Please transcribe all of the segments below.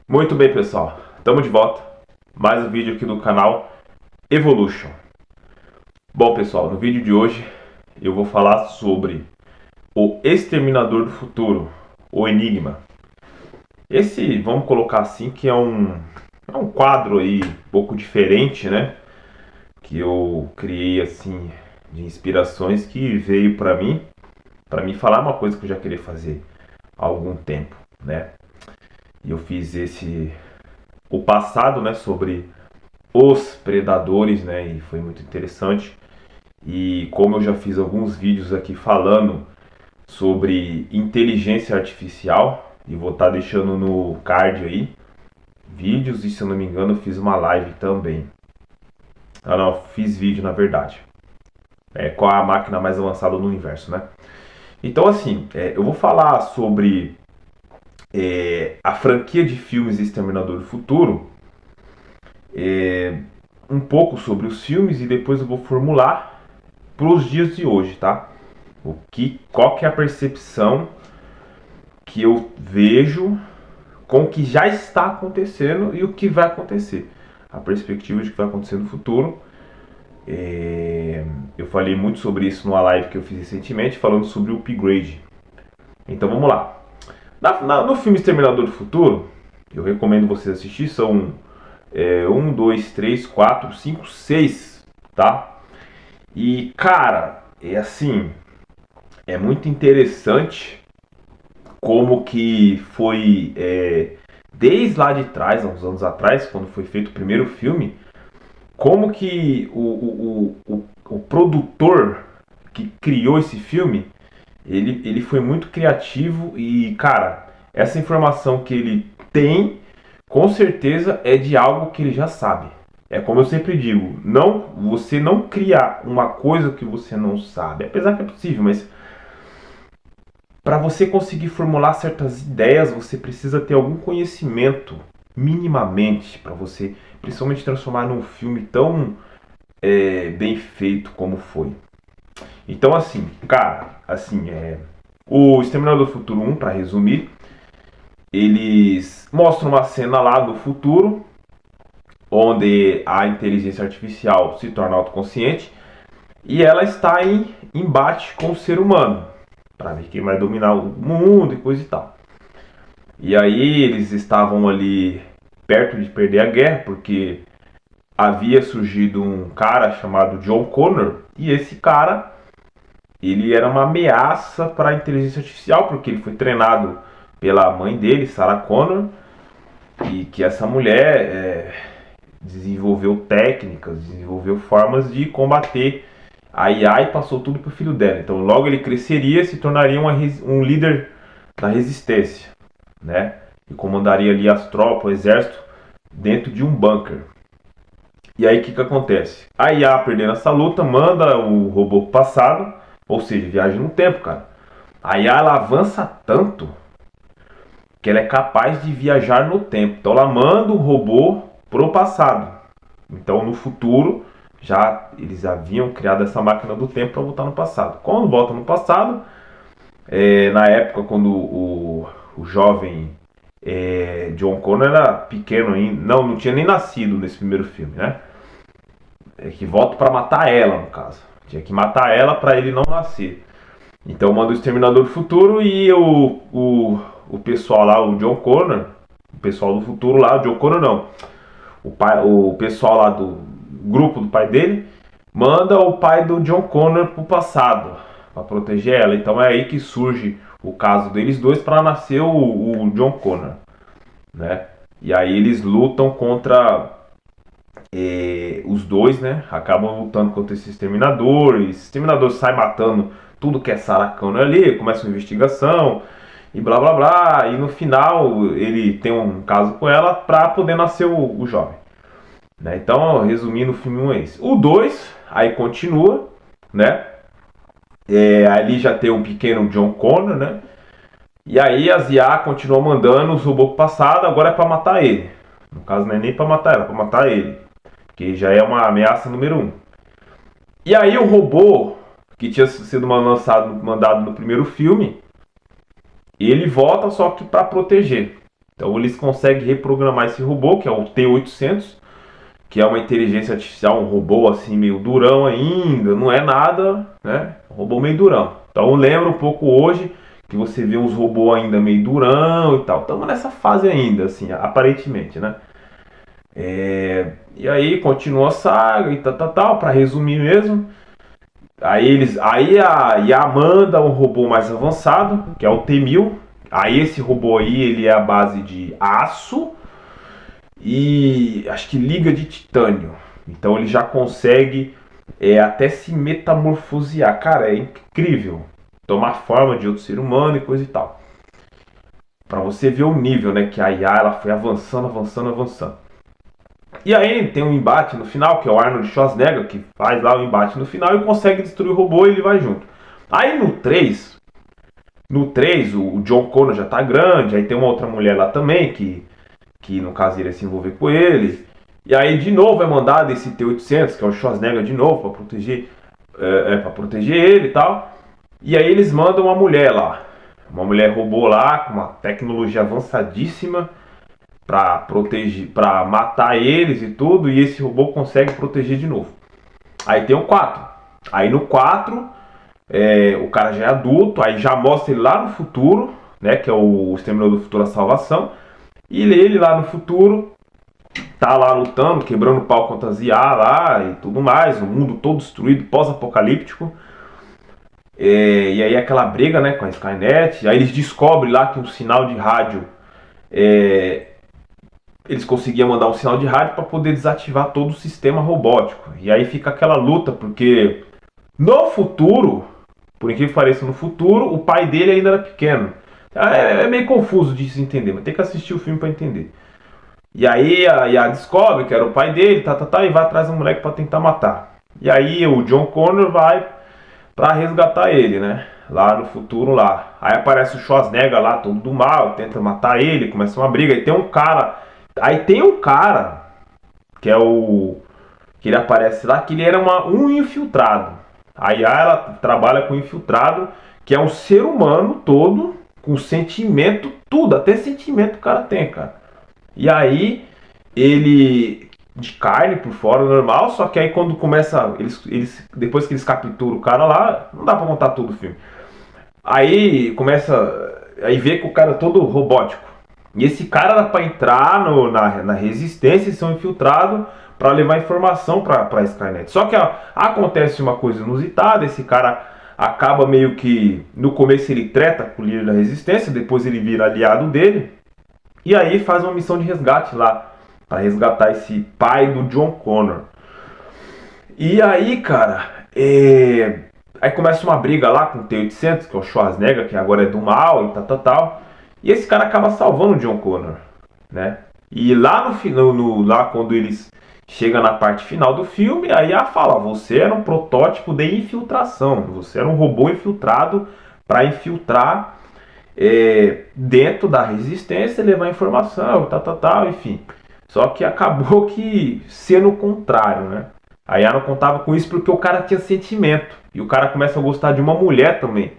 Muito bem, pessoal, estamos de volta. Mais um vídeo aqui do canal Evolution. Bom, pessoal, no vídeo de hoje eu vou falar sobre o Exterminador do Futuro, o Enigma. Esse, vamos colocar assim, que é um quadro aí um pouco diferente, né? Que eu criei assim de inspirações que veio para mim falar uma coisa que eu já queria fazer há algum tempo, né? E eu fiz o passado, né, sobre os predadores, né, e foi muito interessante. E como eu já fiz alguns vídeos aqui falando sobre inteligência artificial, e vou estar deixando no card aí vídeos, e se eu não me engano eu fiz uma live também. Ah não, fiz vídeo na verdade. Qual a máquina mais avançada no universo, né? Então assim, eu vou falar sobre a franquia de filmes Exterminador do Futuro, um pouco sobre os filmes e depois eu vou formular para os dias de hoje, tá? Qual que é a percepção que eu vejo com o que já está acontecendo e o que vai acontecer. A perspectiva de que vai acontecer no futuro. Eu falei muito sobre isso numa live que eu fiz recentemente, falando sobre o upgrade. Então vamos lá. No filme Exterminador do Futuro, eu recomendo vocês assistir, são 1, 2, 3, 4, 5, 6, tá? E cara, é assim, é muito interessante como que foi desde lá de trás, há uns anos atrás, quando foi feito o primeiro filme, como que o produtor que criou esse filme, ele foi muito criativo e, cara, essa informação que ele tem, com certeza é de algo que ele já sabe. É como eu sempre digo, você não cria uma coisa que você não sabe, apesar que é possível, mas para você conseguir formular certas ideias, você precisa ter algum conhecimento, minimamente, para você, principalmente, transformar num filme tão bem feito como foi. Então, assim, cara, assim, o Exterminador do Futuro 1, para resumir, eles mostram uma cena lá no futuro, onde a inteligência artificial se torna autoconsciente e ela está em embate com o ser humano, para ver quem vai dominar o mundo e coisa e tal. E aí eles estavam ali perto de perder a guerra, porque havia surgido um cara chamado John Connor, e esse cara, ele era uma ameaça para a inteligência artificial, porque ele foi treinado pela mãe dele, Sarah Connor, e que essa mulher desenvolveu técnicas, desenvolveu formas de combater a IA e passou tudo para o filho dela. Então logo ele cresceria e se tornaria um líder da resistência, né? E comandaria ali as tropas, o exército, dentro de um bunker. E aí o que acontece? A IA, perdendo essa luta, manda o robô pro passado, ou seja, viaja no tempo, cara. A IA ela avança tanto que ela é capaz de viajar no tempo. Então ela manda o robô pro passado. Então no futuro já eles haviam criado essa máquina do tempo para voltar no passado. Quando volta no passado, na época quando o jovem John Connor era pequeno ainda, não tinha nem nascido nesse primeiro filme, né? Que volta para matar ela, no caso. Tinha que matar ela para ele não nascer. Então manda o Exterminador do Futuro e o pessoal lá, o John Connor, o pessoal do futuro lá, o John Connor não, o pessoal lá do grupo do pai dele, manda o pai do John Connor pro passado, para proteger ela. Então é aí que surge o caso deles dois para nascer o John Connor, né? E aí eles lutam contra os dois, né? Acabam lutando contra esse exterminador. E esse exterminador sai matando tudo que é Sarah Connor ali, começa uma investigação e blá blá blá. E no final ele tem um caso com ela para poder nascer o jovem, né? Então, resumindo, o filme 1 é esse. O 2, aí continua, né? Ali já tem um pequeno John Connor, né? E aí as IA continuam mandando os robôs pro passado, agora é pra matar ele. No caso não é nem pra matar ela, é pra matar ele. Que já é uma ameaça número 1. E aí o robô, que tinha sido mandado no primeiro filme, ele volta só que pra proteger. Então eles conseguem reprogramar esse robô, que é o T-800, que é uma inteligência artificial, um robô assim meio durão ainda, não é nada, né? Um robô meio durão. Então lembra um pouco hoje que você vê uns robôs ainda meio durão e tal. Estamos nessa fase ainda, assim, aparentemente, né? E aí continua a saga e tal, para resumir mesmo. Aí a manda um robô mais avançado, que é o T-1000. Aí esse robô aí, ele é a base de aço e acho que liga de titânio. Então ele já consegue até se metamorfosear. Cara, é incrível. Tomar forma de outro ser humano e coisa e tal. Pra você ver o nível, né? Que a IA ela foi avançando, avançando, avançando. E aí tem um embate no final, que é o Arnold Schwarzenegger, que faz lá o embate no final e consegue destruir o robô e ele vai junto. Aí no três o John Connor já tá grande, aí tem uma outra mulher lá também, que no caso iria se envolver com ele. E aí de novo é mandado esse T-800, que é o Schwarzenegger de novo, pra proteger ele e tal. E aí eles mandam uma mulher lá, uma mulher robô lá, com uma tecnologia avançadíssima, pra proteger, para matar eles e tudo, e esse robô consegue proteger de novo. Aí tem o 4. Aí no 4, o cara já é adulto, aí já mostra ele lá no futuro, né, que é o Exterminador do Futuro, a salvação. E ele lá no futuro tá lá lutando, quebrando pau contra as IA lá e tudo mais, o mundo todo destruído, pós-apocalíptico. E aí aquela briga, né, com a Skynet. Aí eles descobrem lá que um sinal de rádio, eles conseguiam mandar um sinal de rádio para poder desativar todo o sistema robótico. E aí fica aquela luta, porque no futuro, por incrível que pareça, no futuro, o pai dele ainda era pequeno. É meio confuso de se entender, mas tem que assistir o filme para entender. E aí a descobre que era o pai dele, e vai atrás do moleque para tentar matar. E aí o John Connor vai para resgatar ele, né? Lá no futuro lá. Aí aparece o Schwarzenegger lá, todo do mal, tenta matar ele, começa uma briga. Aí tem um cara que é o que ele aparece lá, que ele era um infiltrado. A IA ela trabalha com infiltrado, que é um ser humano todo com sentimento, tudo, até sentimento o cara tem, cara. E aí ele de carne por fora normal, só que aí quando começa depois que eles capturam o cara lá, não dá pra contar todo o filme. Aí vê que o cara é todo robótico. E esse cara era pra entrar na resistência e ser um infiltrado para levar informação pra Skynet. Só que acontece uma coisa inusitada, esse cara acaba meio que no começo ele treta com o líder da resistência, depois ele vira aliado dele. E aí faz uma missão de resgate lá, para resgatar esse pai do John Connor. E aí, cara, aí começa uma briga lá com o T-800, que é o Schwarzenegger, que agora é do mal e tal. E esse cara acaba salvando o John Connor, né? E lá no final, lá quando eles chegam na parte final do filme, aí ela fala, você era um protótipo de infiltração, você era um robô infiltrado para infiltrar dentro da resistência, levar informação, enfim. Só que acabou que sendo o contrário, né? A IA não contava com isso porque o cara tinha sentimento. E o cara começa a gostar de uma mulher também.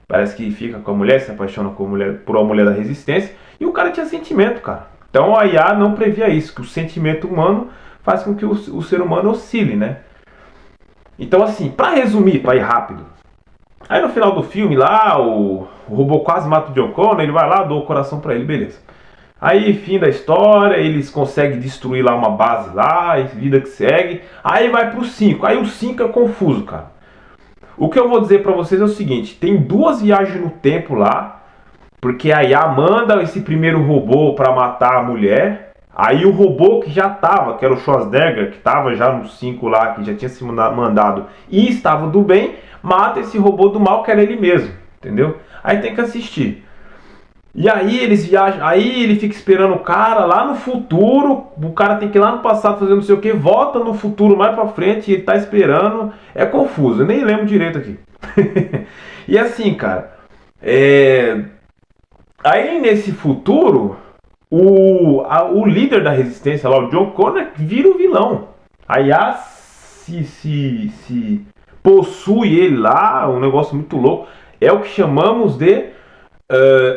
Parece que fica com a mulher, se apaixona por uma mulher da resistência. E o cara tinha sentimento, cara. Então a IA não previa isso, que o sentimento humano faz com que o ser humano oscile, né? Então assim, para resumir, para ir rápido, aí no final do filme lá, o robô quase mata o John Connor, ele vai lá, doa o coração pra ele, beleza. Aí, fim da história, eles conseguem destruir lá uma base lá, e vida que segue. Aí vai pro 5, aí o 5 é confuso, cara. O que eu vou dizer pra vocês é o seguinte, tem duas viagens no tempo lá, porque a IA manda esse primeiro robô pra matar a mulher, aí o robô que já tava, que era o Schwarzenegger, que tava já no 5 lá, que já tinha se mandado e estava do bem, mata esse robô do mal que era ele mesmo, entendeu? Aí tem que assistir. E aí eles viajam, aí ele fica esperando o cara lá no futuro, o cara tem que ir lá no passado fazer não sei o que, volta no futuro mais pra frente e ele tá esperando, é confuso, eu nem lembro direito aqui. E assim, cara, aí nesse futuro, o líder da resistência lá, o John Connor, vira o vilão. A IA se possui ele lá, um negócio muito louco. É o que chamamos de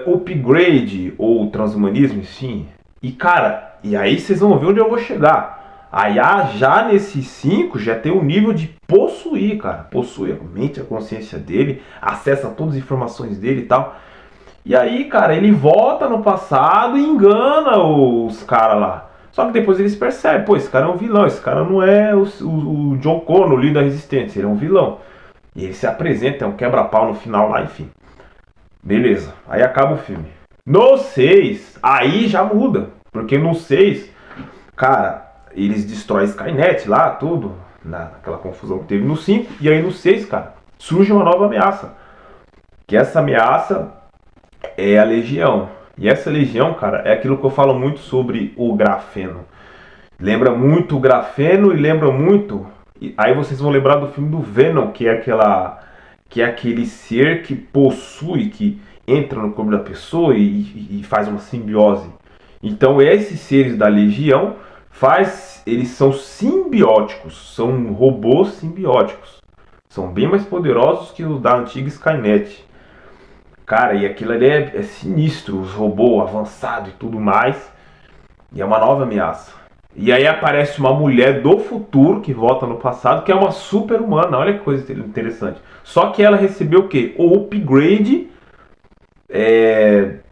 Upgrade ou transhumanismo, enfim. E cara, e aí vocês vão ver onde eu vou chegar. Aí já nesses 5 já tem o nível de possuir, cara. Possui a mente, a consciência dele, acessa todas as informações dele e tal. E aí, cara, ele volta no passado e engana os caras lá. Só que depois eles percebem, pô, esse cara é um vilão, esse cara não é o John Connor, o líder da resistência, ele é um vilão. E ele se apresenta, é um quebra-pau no final lá, enfim. Beleza, aí acaba o filme. No 6, aí já muda. Porque no 6, cara, eles destroem Skynet lá, tudo. Naquela confusão que teve no 5. E aí no 6, cara, surge uma nova ameaça. Que essa ameaça é a Legião. E essa Legião, cara, é aquilo que eu falo muito sobre o grafeno. Lembra muito o grafeno e lembra muito... Aí vocês vão lembrar do filme do Venom, que é aquele ser que possui, que entra no corpo da pessoa e faz uma simbiose. Então esses seres da Legião eles são simbióticos, são robôs simbióticos. São bem mais poderosos que os da antiga Skynet. Cara, e aquilo ali é sinistro, os robôs avançados e tudo mais. E é uma nova ameaça. E aí aparece uma mulher do futuro que volta no passado, que é uma super humana. Olha que coisa interessante. Só que ela recebeu o quê? O upgrade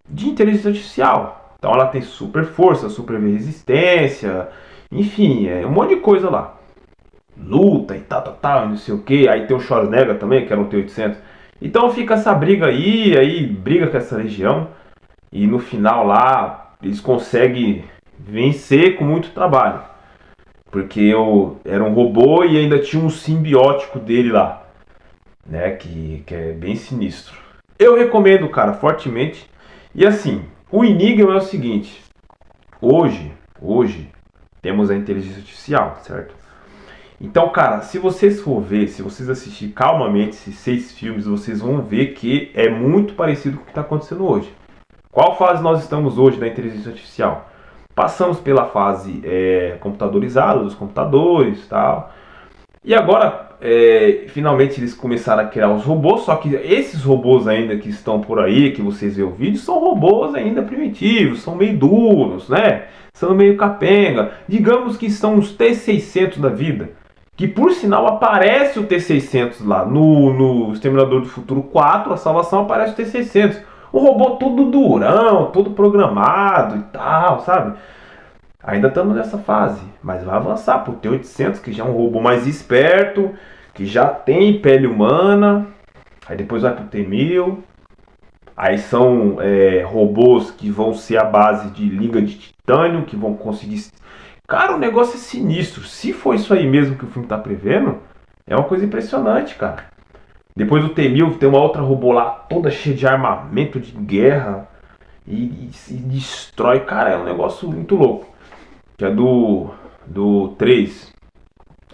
de inteligência artificial. Então ela tem super força, super resistência, enfim, um monte de coisa lá. Luta e tal, não sei o que. Aí tem o Schwarzenegger também, que era um T-800. Então fica essa briga aí briga com essa legião. E no final lá, eles conseguem vencer com muito trabalho. Porque eu era um robô e ainda tinha um simbiótico dele lá. Né, que é bem sinistro. Eu recomendo, cara, fortemente. E assim, o enigma é o seguinte. Hoje temos a inteligência artificial, certo? Então, cara, se vocês for ver, se vocês assistirem calmamente esses 6 filmes, vocês vão ver que é muito parecido com o que está acontecendo hoje. Qual fase nós estamos hoje da inteligência artificial? Passamos pela fase computadorizada, dos computadores e tal. E agora, finalmente eles começaram a criar os robôs, só que esses robôs ainda que estão por aí, que vocês vêem o vídeo, são robôs ainda primitivos, são meio duros, né? São meio capenga. Digamos que são os T-600 da vida. Que por sinal aparece o T-600 lá no Exterminador do Futuro 4, a salvação aparece o T-600. O robô todo durão, todo programado e tal, sabe? Ainda estamos nessa fase, mas vai avançar pro T-800, que já é um robô mais esperto, que já tem pele humana. Aí depois vai pro T-1000. Aí são robôs que vão ser a base de liga de titânio, que vão conseguir... Cara, o negócio é sinistro. Se for isso aí mesmo que o filme tá prevendo, é uma coisa impressionante, cara. Depois do T-1000 tem uma outra robô lá, toda cheia de armamento de guerra. E destrói. Cara, é um negócio muito louco. Que é do 3.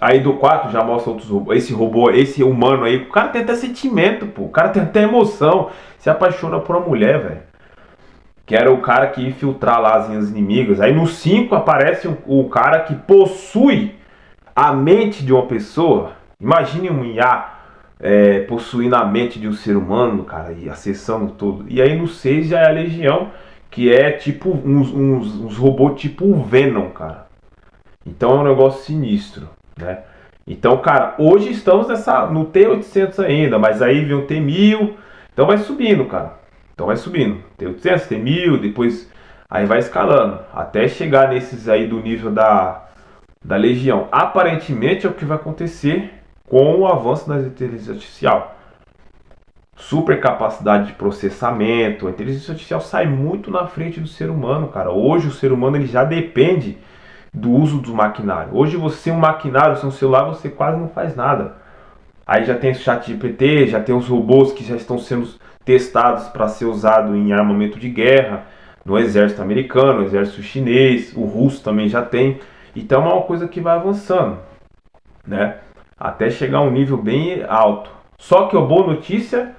Aí do 4 já mostra outros robôs. Esse robô, esse humano aí, o cara tem até sentimento, pô. O cara tem até emoção. Se apaixona por uma mulher, velho. Que era o cara que ia infiltrar lá as linhas inimigas. Aí no 5 aparece o cara que possui a mente de uma pessoa. Imagine um IA possuindo a mente de um ser humano, cara, e acessando tudo. E aí no 6 já é a Legião, que é tipo uns robôs tipo o Venom, cara. Então é um negócio sinistro, né? Então, cara, hoje estamos no T-800 ainda, mas aí vem o T-1000, então vai subindo, cara. Então vai subindo, T-800, T-1000, depois aí vai escalando, até chegar nesses aí do nível da Legião. Aparentemente é o que vai acontecer com o avanço da inteligência artificial. Super capacidade de processamento. A inteligência artificial sai muito na frente do ser humano, cara. Hoje o ser humano ele já depende do uso do maquinário. Hoje você, um maquinário, seu celular, você quase não faz nada. Aí já tem o ChatGPT, já tem os robôs que já estão sendo testados para ser usado em armamento de guerra, no exército americano, no exército chinês, o russo também já tem. Então é uma coisa que vai avançando, né? Até chegar a um nível bem alto. Só que a boa notícia,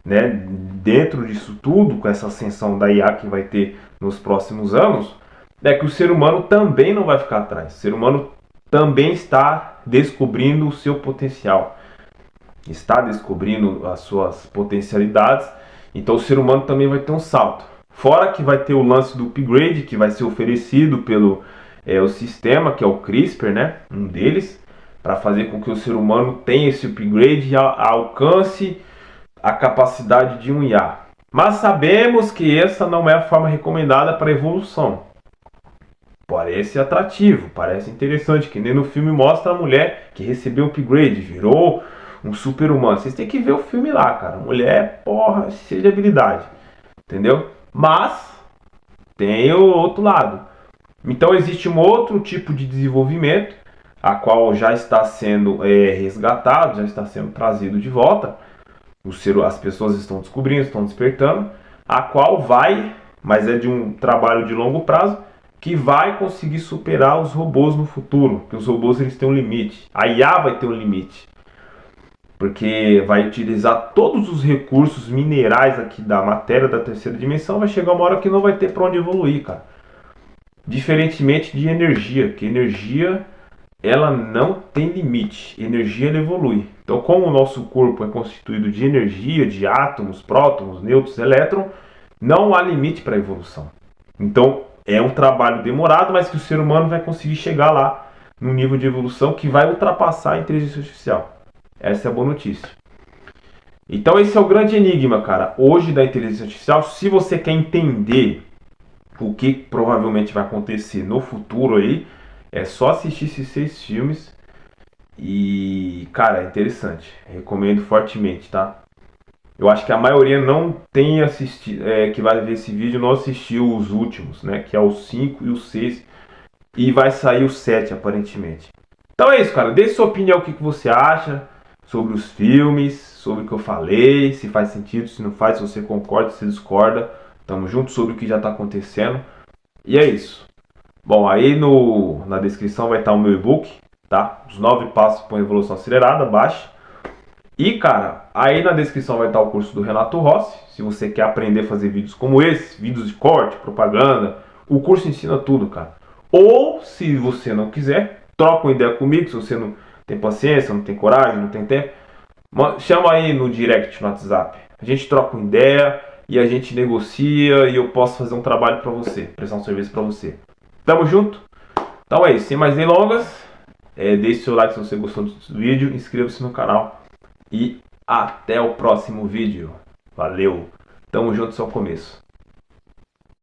né, dentro disso tudo, com essa ascensão da IA que vai ter nos próximos anos, é que o ser humano também não vai ficar atrás. O ser humano também está descobrindo o seu potencial, está descobrindo as suas potencialidades. Então o ser humano também vai ter um salto. Fora que vai ter o lance do upgrade, que vai ser oferecido pelo o sistema, que é o CRISPR, né? Um deles, para fazer com que o ser humano tenha esse upgrade e alcance a capacidade de um IA. Mas sabemos que essa não é a forma recomendada para a evolução. Parece atrativo, parece interessante, que nem no filme mostra a mulher que recebeu o upgrade, virou um super humano. Vocês têm que ver o filme lá, cara. Mulher, porra, cheia de habilidade. Entendeu? Mas tem o outro lado. Então existe um outro tipo de desenvolvimento, a qual já está sendo resgatado, já está sendo trazido de volta. As pessoas estão descobrindo, estão despertando, a qual vai, mas é de um trabalho de longo prazo, que vai conseguir superar os robôs no futuro, porque os robôs eles têm um limite, a IA vai ter um limite, porque vai utilizar todos os recursos minerais aqui da matéria da terceira dimensão, vai chegar uma hora que não vai ter para onde evoluir, cara. Diferentemente de energia, que energia ela não tem limite, energia ela evolui. Então, como o nosso corpo é constituído de energia, de átomos, prótons, nêutrons, elétrons, não há limite para a evolução. Então, é um trabalho demorado, mas que o ser humano vai conseguir chegar lá no nível de evolução que vai ultrapassar a inteligência artificial. Essa é a boa notícia. Então, esse é o grande enigma, cara, hoje da inteligência artificial. Se você quer entender o que provavelmente vai acontecer no futuro aí, é só assistir esses 6 filmes e, cara, é interessante. Recomendo fortemente, tá? Eu acho que a maioria não tem assistido, que vai ver esse vídeo, não assistiu os últimos, né? Que é o 5 e o 6. E vai sair o 7, aparentemente. Então é isso, cara. Deixe sua opinião, o que você acha sobre os filmes, sobre o que eu falei, se faz sentido, se não faz, se você concorda, se discorda. Tamo junto sobre o que já tá acontecendo. E é isso. Bom, aí na descrição vai estar o meu e-book, tá? Os 9 passos para uma evolução acelerada, baixe. E, cara, aí na descrição vai estar o curso do Renato Rossi. Se você quer aprender a fazer vídeos como esse, vídeos de corte, propaganda, o curso ensina tudo, cara. Ou, se você não quiser, troca uma ideia comigo, se você não tem paciência, não tem coragem, não tem tempo, chama aí no direct, no WhatsApp. A gente troca uma ideia e a gente negocia e eu posso fazer um trabalho para você, prestar um serviço para você. Tamo junto? Então é isso, sem mais delongas, deixe seu like se você gostou do vídeo, inscreva-se no canal e até o próximo vídeo. Valeu, tamo junto, só o começo.